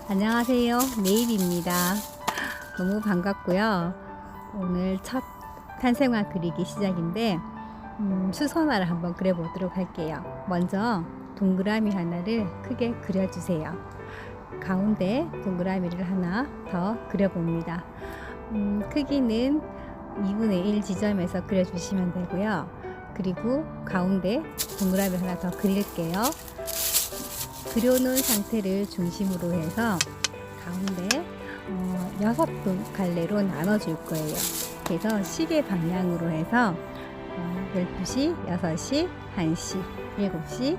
안녕하세요. 네일입니다. 너무 반갑고요. 오늘 첫 탄생화 그리기 시작인데 수선화를 한번 그려보도록 할게요. 먼저 동그라미 하나를 크게 그려주세요. 가운데 동그라미를 하나 더 그려봅니다. 크기는 2분의 1 지점에서 그려주시면 되고요. 그리고 가운데 동그라미 하나 더 그릴게요. 그려놓은 상태를 중심으로 해서 가운데 6갈래로 나눠줄 거예요. 그래서 시계 방향으로 해서 12시, 6시, 1시, 7시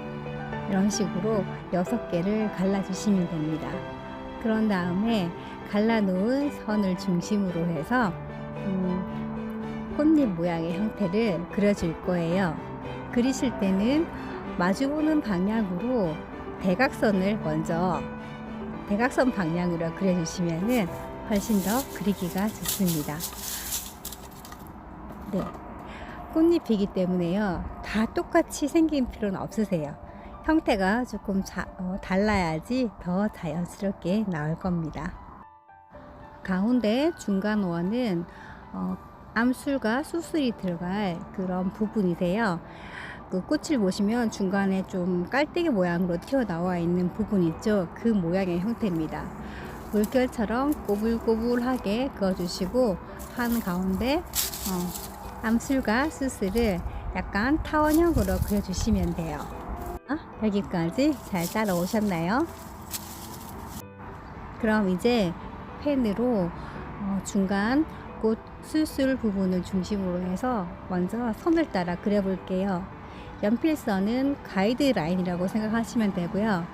이런 식으로 6개를 갈라주시면 됩니다. 그런 다음에 갈라놓은 선을 중심으로 해서 꽃잎 모양의 형태를 그려줄 거예요. 그리실 때는 마주보는 방향으로 대각선을 먼저 대각선 방향으로 그려주시면 훨씬 더 그리기가 좋습니다. 네, 꽃잎이기 때문에요. 다 똑같이 생긴 필요는 없으세요. 형태가 조금 달라야지 더 자연스럽게 나올 겁니다. 가운데 중간 원은 암술과 수술이 들어갈 그런 부분이세요. 그 꽃을 보시면 중간에 좀 깔때기 모양으로 튀어나와 있는 부분 있죠. 그 모양의 형태입니다. 물결처럼 꼬불꼬불하게 그어주시고 한 가운데 암술과 수술을 약간 타원형으로 그려주시면 돼요. 여기까지 잘 따라오셨나요? 그럼 이제 펜으로 중간 꽃 수술 부분을 중심으로 해서 먼저 선을 따라 그려볼게요. 연필선은 가이드라인이라고 생각하시면 되고요.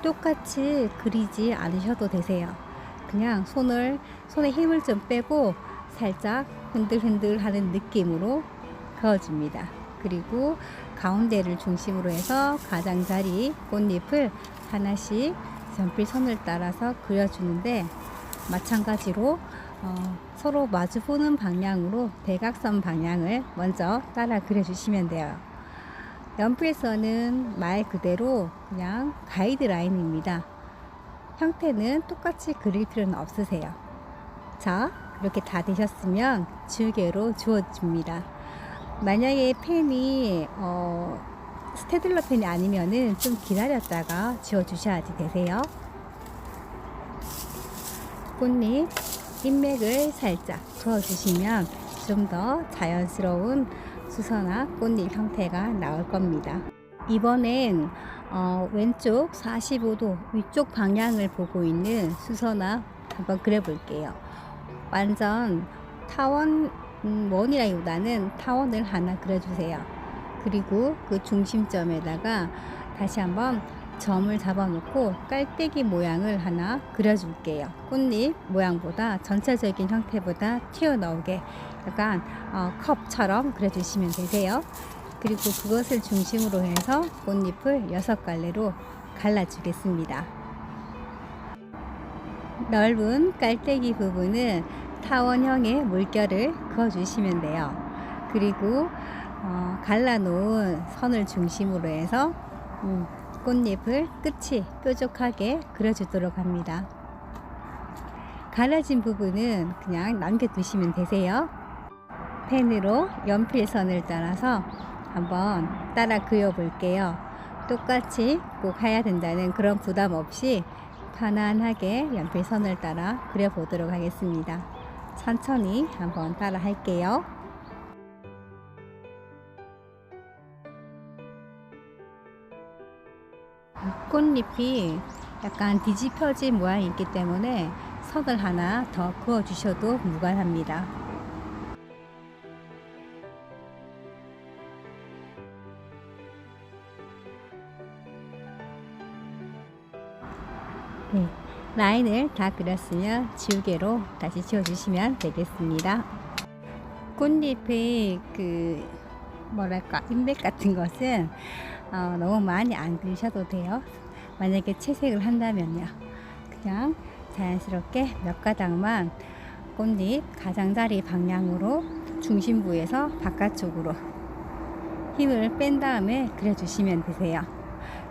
똑같이 그리지 않으셔도 되세요. 그냥 손에 힘을 좀 빼고 살짝 흔들흔들 하는 느낌으로 그어줍니다. 그리고 가운데를 중심으로 해서 가장자리 꽃잎을 하나씩 연필선을 따라서 그려주는데 마찬가지로 서로 마주보는 방향으로 대각선 방향을 먼저 따라 그려주시면 돼요. 연필선은 말 그대로 그냥 가이드라인입니다. 형태는 똑같이 그릴 필요는 없으세요. 자, 이렇게 다 되셨으면 지우개로 지워줍니다. 만약에 펜이 스테들러 펜이 아니면은 좀 기다렸다가 지워주셔야지 되세요. 꽃잎 인맥을 살짝 그어주시면 좀 더 자연스러운 수선화 꽃잎 형태가 나올 겁니다. 이번엔 왼쪽 45도 위쪽 방향을 보고 있는 수선화 한번 그려볼게요. 완전 타원 원이라기보다는 타원을 하나 그려주세요. 그리고 그 중심점에다가 다시 한번 점을 잡아놓고 깔때기 모양을 하나 그려줄게요. 꽃잎 모양보다 전체적인 형태보다 튀어나오게 약간 컵처럼 그려주시면 되세요. 그리고 그것을 중심으로 해서 꽃잎을 6갈래로 갈라주겠습니다. 넓은 깔때기 부분은 타원형의 물결을 그어주시면 돼요. 그리고 갈라놓은 선을 중심으로 해서 꽃잎을 끝이 뾰족하게 그려주도록 합니다. 갈라진 부분은 그냥 남겨두시면 되세요. 펜으로 연필선을 따라서 한번 따라 그려볼게요. 똑같이 꼭 해야 된다는 그런 부담 없이 편안하게 연필선을 따라 그려보도록 하겠습니다. 천천히 한번 따라 할게요. 꽃잎이 약간 뒤집혀진 모양이 있기 때문에 선을 하나 더 그어 주셔도 무관합니다. 네, 라인을 다 그렸으면 지우개로 다시 지워주시면 되겠습니다. 꽃잎의 인맥 같은 것은 너무 많이 안 그리셔도 돼요. 만약에 채색을 한다면요. 그냥 자연스럽게 몇 가닥만 꽃잎 가장자리 방향으로 중심부에서 바깥쪽으로 힘을 뺀 다음에 그려주시면 되세요.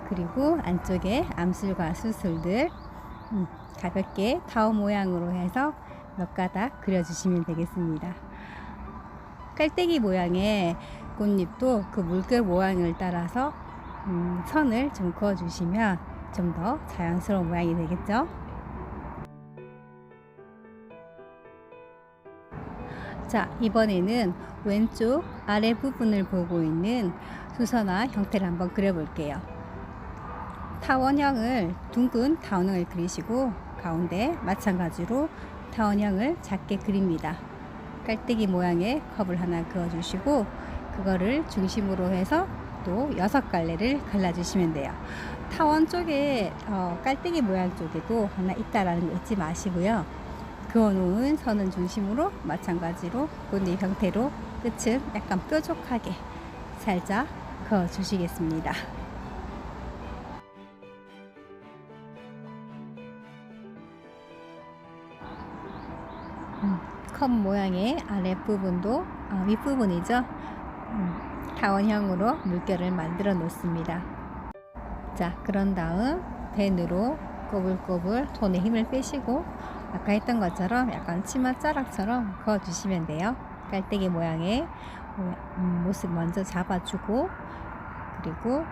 그리고 안쪽에 암술과 수술들 가볍게 타원 모양으로 해서 몇 가닥 그려주시면 되겠습니다. 깔때기 모양의 꽃잎도 그 물결 모양을 따라서 선을 좀 그어주시면 좀 더 자연스러운 모양이 되겠죠. 자, 이번에는 왼쪽 아래 부분을 보고 있는 수선화 형태를 한번 그려볼게요. 타원형을 둥근 타원형을 그리시고 가운데 마찬가지로 타원형을 작게 그립니다. 깔때기 모양의 컵을 하나 그어주시고 그거를 중심으로 해서 또 6갈래를 갈라주시면 돼요. 타원 쪽에 깔때기 모양 쪽에도 하나 있다라는 거 잊지 마시고요. 그어놓은 선은 중심으로 마찬가지로 꽃잎 형태로 끝은 약간 뾰족하게 살짝 그어주시겠습니다. 컵 모양의 아랫부분도 윗부분이죠. 타원형으로 물결을 만들어 놓습니다. 자, 그런 다음 펜으로 꼬불꼬불 손에 힘을 빼시고 아까 했던 것처럼 약간 치마 자락처럼 그어주시면 돼요. 깔때기 모양의 모습 먼저 잡아주고 그리고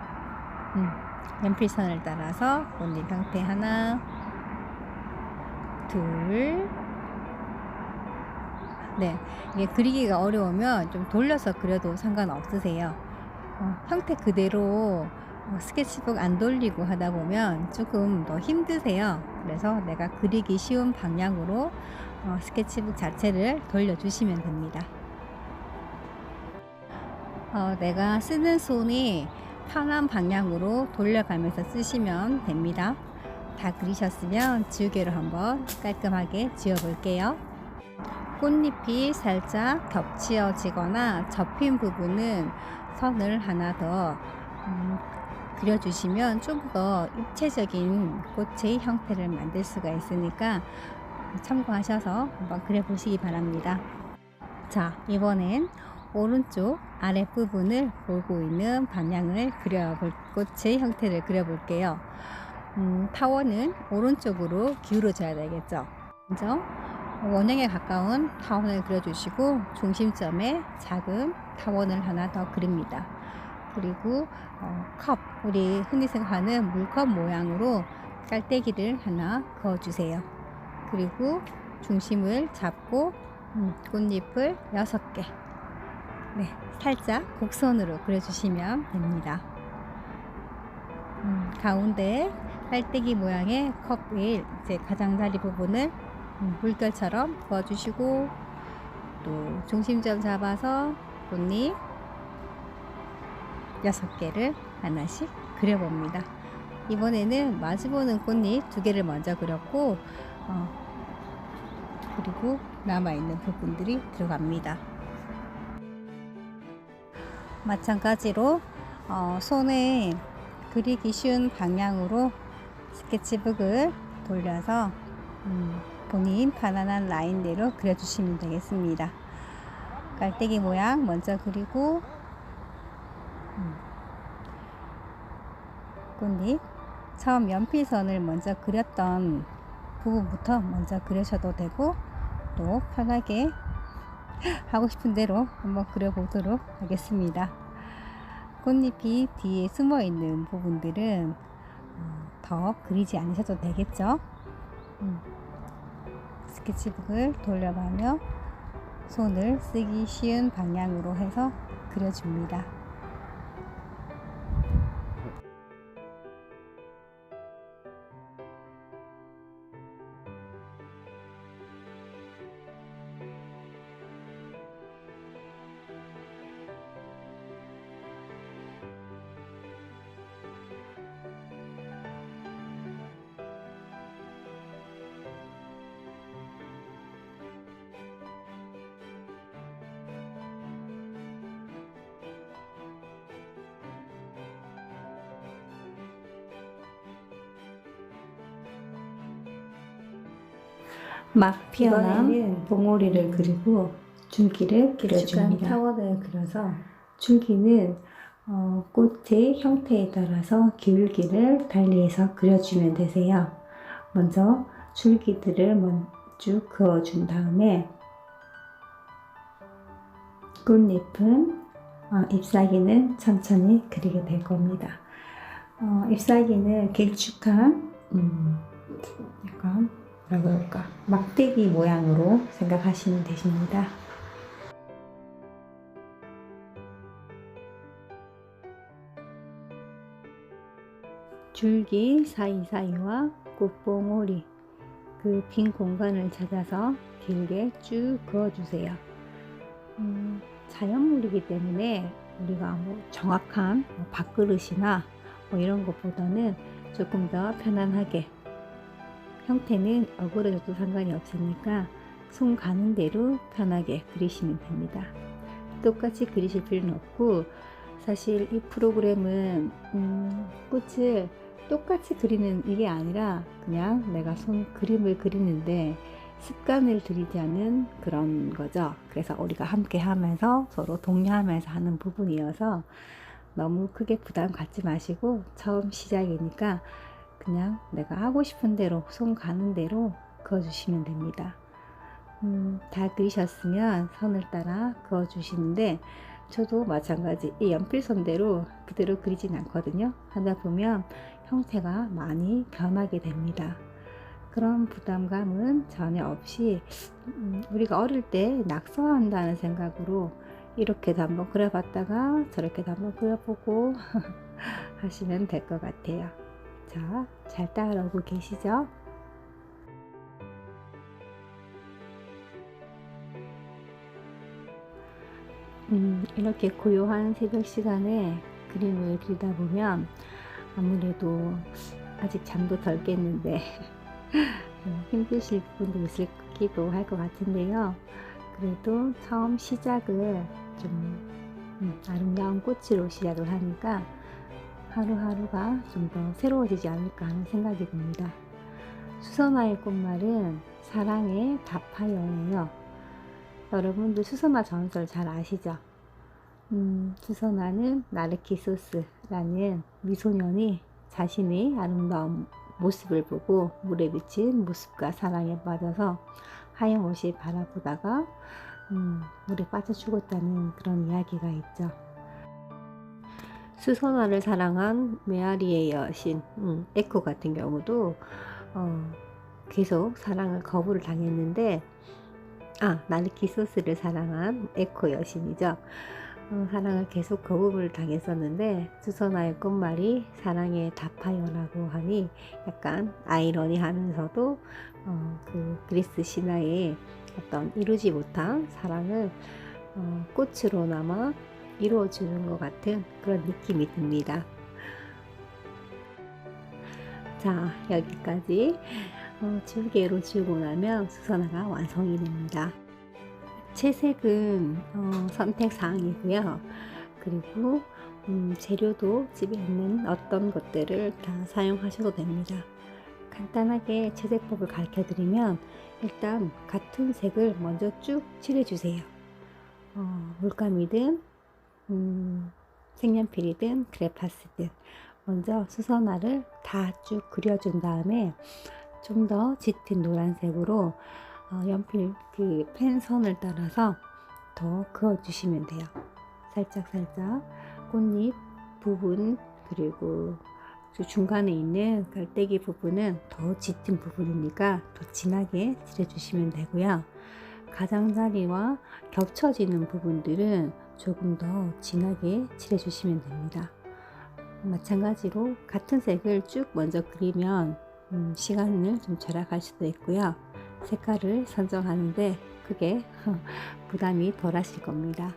연필선을 따라서 꽃잎 형태 하나 둘 네, 이게 그리기가 어려우면 좀 돌려서 그려도 상관없으세요. 형태 그대로 스케치북 안 돌리고 하다 보면 조금 더 힘드세요. 그래서 내가 그리기 쉬운 방향으로 스케치북 자체를 돌려주시면 됩니다. 내가 쓰는 손이 편한 방향으로 돌려가면서 쓰시면 됩니다. 다 그리셨으면 지우개로 한번 깔끔하게 지워볼게요. 꽃잎이 살짝 겹치어지거나 접힌 부분은 선을 하나 더 그려주시면 좀 더 입체적인 꽃의 형태를 만들 수가 있으니까 참고하셔서 한번 그려보시기 바랍니다. 자, 이번엔 오른쪽 아랫부분을 보고 있는 방향을 그려볼 꽃의 형태를 그려볼게요. 타원은 오른쪽으로 기울어져야 되겠죠. 먼저 원형에 가까운 타원을 그려주시고 중심점에 작은 타원을 하나 더 그립니다. 그리고 컵, 우리 흔히 생각하는 물컵 모양으로 깔때기를 하나 그어주세요. 그리고 중심을 잡고 꽃잎을 6개 네, 살짝 곡선으로 그려주시면 됩니다. 가운데 깔때기 모양의 컵의 이제 가장자리 부분을 물결처럼 그어주시고 또 중심점 잡아서 꽃잎 6개를 하나씩 그려봅니다. 이번에는 마주보는 꽃잎 2개를 먼저 그렸고 그리고 남아있는 부분들이 들어갑니다. 마찬가지로 손에 그리기 쉬운 방향으로 스케치북을 돌려서 본인 편안한 라인대로 그려주시면 되겠습니다. 깔때기 모양 먼저 그리고 꽃잎 처음 연필선을 먼저 그렸던 부분부터 먼저 그리셔도 되고 또 편하게 하고 싶은 대로 한번 그려보도록 하겠습니다. 꽃잎이 뒤에 숨어 있는 부분들은 더 그리지 않으셔도 되겠죠. 스케치북을 돌려가며 손을 쓰기 쉬운 방향으로 해서 그려줍니다. 막 피어난 봉오리를 그리고 줄기를 그려줍니다. 타원을 그려서 줄기는 꽃의 형태에 따라서 기울기를 달리해서 그려주면 되세요. 먼저 줄기들을 쭉 그어준 다음에 꽃잎은 잎사귀는 천천히 그리게 될 겁니다. 잎사귀는 길쭉한 약간 뭐라고 할까 막대기 모양으로 생각하시면 되십니다. 줄기 사이사이와 꽃봉오리 그 빈 공간을 찾아서 길게 쭉 그어주세요. 자연물이기 때문에 우리가 뭐 정확한 밥그릇이나 이런 것보다는 조금 더 편안하게, 형태는 어그러져도 상관이 없으니까 손 가는 대로 편하게 그리시면 됩니다. 똑같이 그리실 필요는 없고, 사실 이 프로그램은 꽃을 똑같이 그리는 이게 아니라 그냥 내가 그림을 그리는데 습관을 들이지 않은 그런 거죠. 그래서 우리가 함께 하면서 서로 독려하면서 하는 부분이어서 너무 크게 부담 갖지 마시고, 처음 시작이니까 그냥 내가 하고 싶은 대로 손 가는 대로 그어주시면 됩니다. 다 그리셨으면 선을 따라 그어주시는데, 저도 마찬가지 이 연필선대로 그대로 그리진 않거든요. 하다 보면 형태가 많이 변하게 됩니다. 그런 부담감은 전혀 없이 우리가 어릴 때 낙서한다는 생각으로 이렇게도 한번 그려봤다가 저렇게도 한번 그려보고 하시면 될 것 같아요. 자, 잘 따라오고 계시죠? 이렇게 고요한 새벽 시간에 그림을 그리다 보면 아무래도 아직 잠도 덜 깼는데 힘드실 부분도 있을기도 할 것 같은데요. 그래도 처음 시작을 좀 아름다운 꽃으로 시작을 하니까 하루하루가 좀 더 새로워지지 않을까 하는 생각이 듭니다. 수선화의 꽃말은 사랑의 답하여예요. 여러분들 수선화 전설 잘 아시죠? 수선화는 나르키소스라는 미소년이 자신의 아름다운 모습을 보고 물에 비친 모습과 사랑에 빠져서 하염없이 바라보다가 물에 빠져 죽었다는 그런 이야기가 있죠. 수선화를 사랑한 메아리의 여신 에코 같은 경우도 계속 사랑을 거부를 당했는데, 나르키소스를 사랑한 에코 여신이죠. 사랑을 계속 거부를 당했었는데 수선화의 꽃말이 사랑의 답하여라고 하니 약간 아이러니하면서도 그 그리스 신화의 어떤 이루지 못한 사랑을 꽃으로나마 이루어주는 것 같은 그런 느낌이 듭니다. 자, 여기까지 줄기로 지우고 나면 수선화가 완성이 됩니다. 채색은 선택사항이고요. 그리고 재료도 집에 있는 어떤 것들을 다 사용하셔도 됩니다. 간단하게 채색법을 가르쳐 드리면, 일단 같은 색을 먼저 쭉 칠해주세요. 물감이든 색연필이든 그래파스든 먼저 수선화를 다 쭉 그려준 다음에 좀 더 짙은 노란색으로 연필 그 펜선을 따라서 더 그어주시면 돼요. 살짝 꽃잎 부분, 그리고 중간에 있는 깔때기 부분은 더 짙은 부분이니까 더 진하게 칠해주시면 되고요. 가장자리와 겹쳐지는 부분들은 조금 더 진하게 칠해주시면 됩니다. 마찬가지로 같은 색을 쭉 먼저 그리면 시간을 좀 절약할 수도 있고요. 색깔을 선정하는데 크게 부담이 덜 하실 겁니다.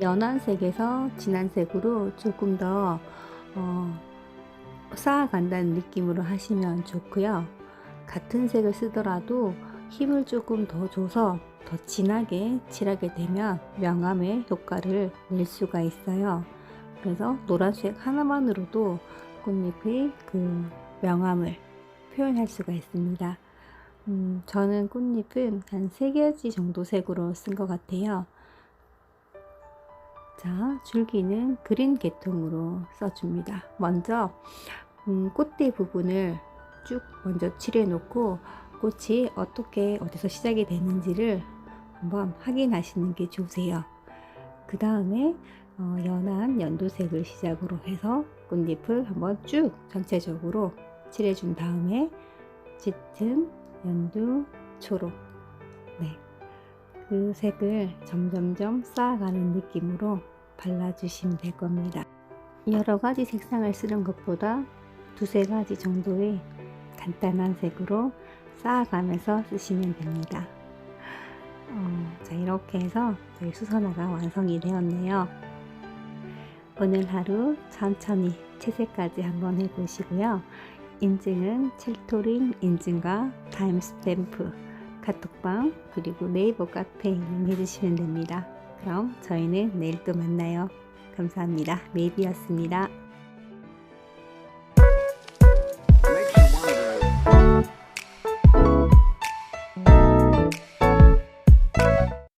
연한 색에서 진한 색으로 조금 더 쌓아간다는 느낌으로 하시면 좋고요. 같은 색을 쓰더라도 힘을 조금 더 줘서 더 진하게 칠하게 되면 명암의 효과를 낼 수가 있어요. 그래서 노란색 하나만으로도 꽃잎의 그 명암을 표현할 수가 있습니다. 저는 꽃잎은 한 3가지 정도 색으로 쓴 것 같아요. 자, 줄기는 그린 계통으로 써줍니다. 먼저 꽃대 부분을 쭉 먼저 칠해 놓고 꽃이 어떻게 어디서 시작이 되는지를 한번 확인하시는 게 좋으세요. 그 다음에 연한 연두색을 시작으로 해서 꽃잎을 한번 쭉 전체적으로 칠해 준 다음에 짙은 연두, 초록, 네, 그 색을 점점점 쌓아가는 느낌으로 발라주시면 될 겁니다. 여러 가지 색상을 쓰는 것보다 두세 가지 정도의 간단한 색으로 쌓아가면서 쓰시면 됩니다. 자, 이렇게 해서 저희 수선화가 완성이 되었네요. 오늘 하루 천천히 채색까지 한번 해보시고요. 인증은 첼토린 인증과 타임스탬프, 카톡방, 그리고 네이버 카페 이용해 주시면 됩니다. 그럼 저희는 내일 또 만나요. 감사합니다. 메이비였습니다.